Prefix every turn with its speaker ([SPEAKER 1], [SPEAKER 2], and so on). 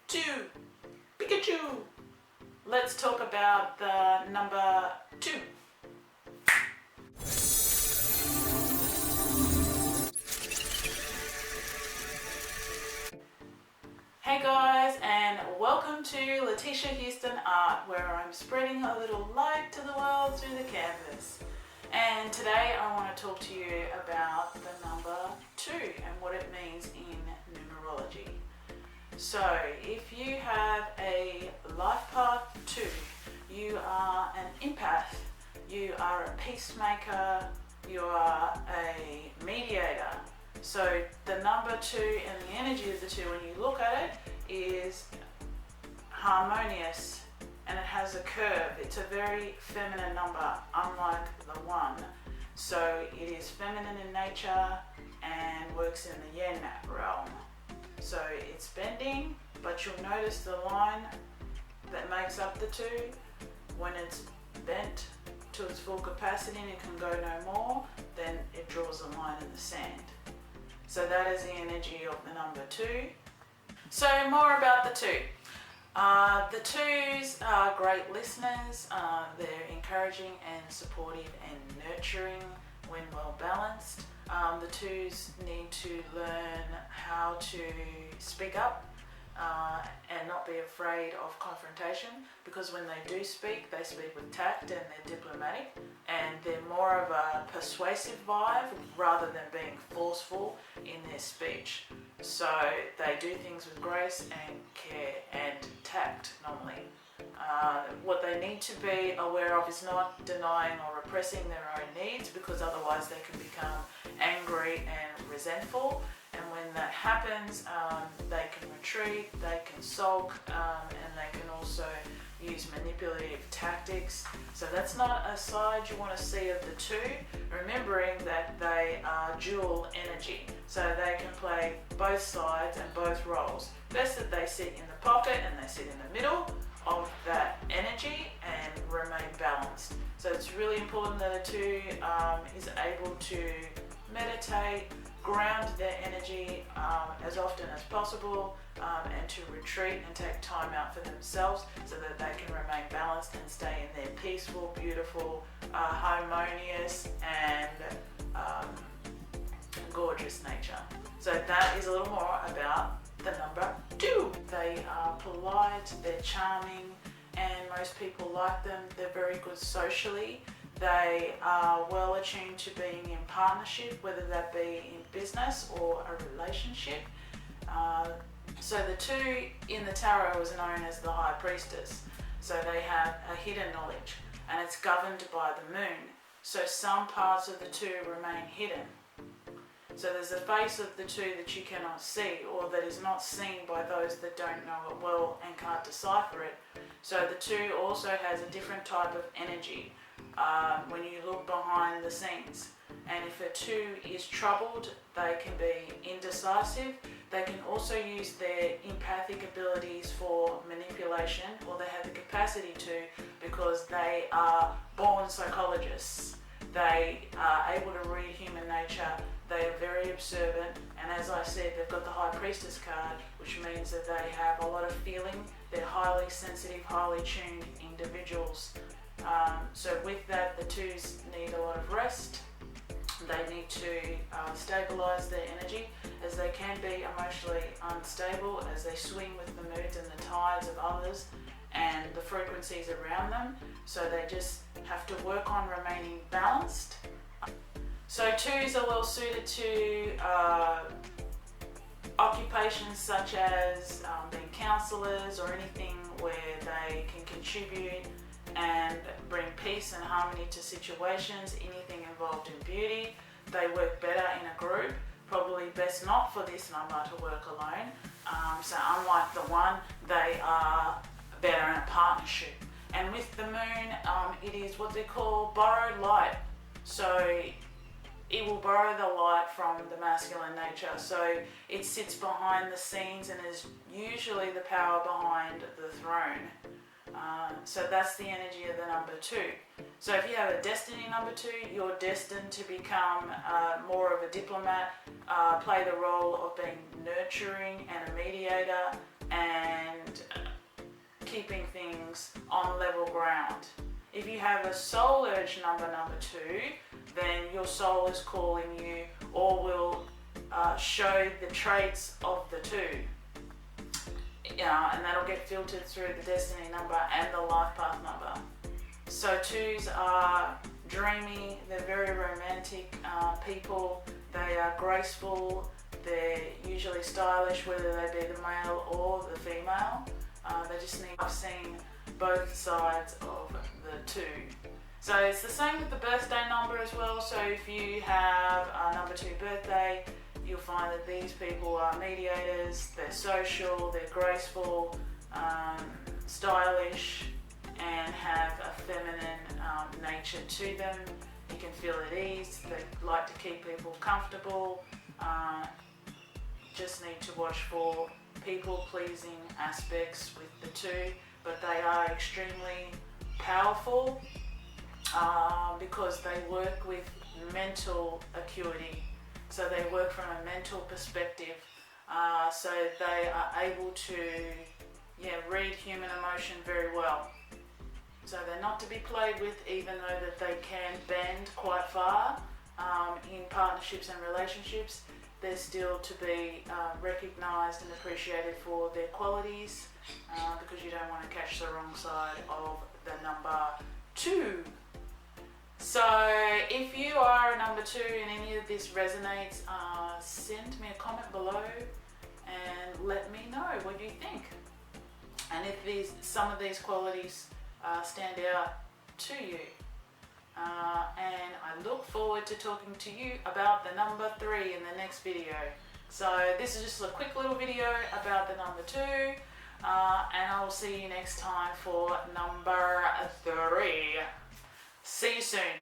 [SPEAKER 1] 2. Pikachu! Let's talk about the number 2. Hey guys, and welcome to Letitia Houston Art, where I'm spreading a little light to the world through the canvas. And today I want to talk to you about the number 2 and what it means in numerology. So if you have a life path 2, you are an empath, you are a peacemaker, you are a mediator. So the number 2 and the energy of the 2, when you look at it, is harmonious and it has a curve. It's a very feminine number, unlike the 1. So it is feminine in nature and works in the yin realm. So it's bending, but you'll notice the line that makes up the 2, when it's bent to its full capacity and it can go no more, then it draws a line in the sand. So that is the energy of the number 2. So more about the 2. The 2s are great listeners. They're encouraging and supportive and nurturing when well balanced. The 2s need to learn how to speak up and not be afraid of confrontation, because when they do speak, they speak with tact and they're diplomatic and they're more of a persuasive vibe rather than being forceful in their speech. So they do things with grace and care and tact normally. What they need to be aware of is not denying or repressing their own needs, because otherwise they can become angry and resentful. And when that happens, they can retreat, they can sulk, and they can also use manipulative tactics. So that's not a side you want to see of the 2, remembering that they are dual energy. So they can play both sides and both roles. Best that they sit in the pocket and they sit in the middle of that energy and remain balanced. So it's really important that a 2 is able to meditate, ground their energy as often as possible, and to retreat and take time out for themselves so that they can remain balanced and stay in their peaceful, beautiful, harmonious and gorgeous nature. So that is a little more about the number 2. They are polite, they're charming, and most people like them. They're very good socially. They are well attuned to being in partnership, whether that be in business or a relationship. So the 2 in the tarot is known as the High Priestess. So they have a hidden knowledge and it's governed by the moon. So some parts of the 2 remain hidden. So there's a face of the 2 that you cannot see, or that is not seen by those that don't know it well and can't decipher it. So the 2 also has a different type of energy when you look behind the scenes. And if a 2 is troubled, they can be indecisive. They can also use their empathic abilities for manipulation, or they have the capacity to, because they are born psychologists. They are able to read human nature. They are very observant, and as I said, they've got the High Priestess card, which means that they have a lot of feeling. They're highly sensitive, highly tuned individuals. So with that, the 2s need a lot of rest. They need to stabilize their energy, as they can be emotionally unstable as they swing with the moods and the tides of others and the frequencies around them. So they just have to work on remaining balanced. So 2s are well suited to occupations such as being counsellors, or anything where they can contribute and bring peace and harmony to situations, anything involved in beauty. They work better in a group. Probably best not for this number to work alone. So unlike the 1, they are better in a partnership. And with the moon, it is what they call borrowed light. So it will borrow the light from the masculine nature. So it sits behind the scenes and is usually the power behind the throne. So that's the energy of the number 2. So if you have a destiny number 2, you're destined to become more of a diplomat, play the role of being nurturing and a mediator, and keeping things on level ground. If you have a soul urge number 2, then your soul is calling you or will show the traits of the 2. And that'll get filtered through the destiny number and the life path number. So 2s are dreamy, they're very romantic people, they are graceful, they're usually stylish, whether they be the male or the female. They just need, I've seen both sides of the 2. So it's the same with the birthday number as well. So if you have a number 2 birthday, you'll find that these people are mediators, they're social, they're graceful, stylish, and have a feminine nature to them. You can feel at ease, they like to keep people comfortable. Just need to watch for people-pleasing aspects with the 2, but they are extremely powerful because they work with mental acuity. So they work from a mental perspective. So they are able to read human emotion very well. So they're not to be played with, even though that they can bend quite far in partnerships and relationships. They're still to be recognised and appreciated for their qualities because you don't want to catch the wrong side of the number 2. So if you are a number 2 and any of this resonates, send me a comment below and let me know what you think. And if some of these qualities stand out to you. And I look forward to talking to you about the number 3 in the next video. So this is just a quick little video about the number 2, and I will see you next time for number 3. See you soon.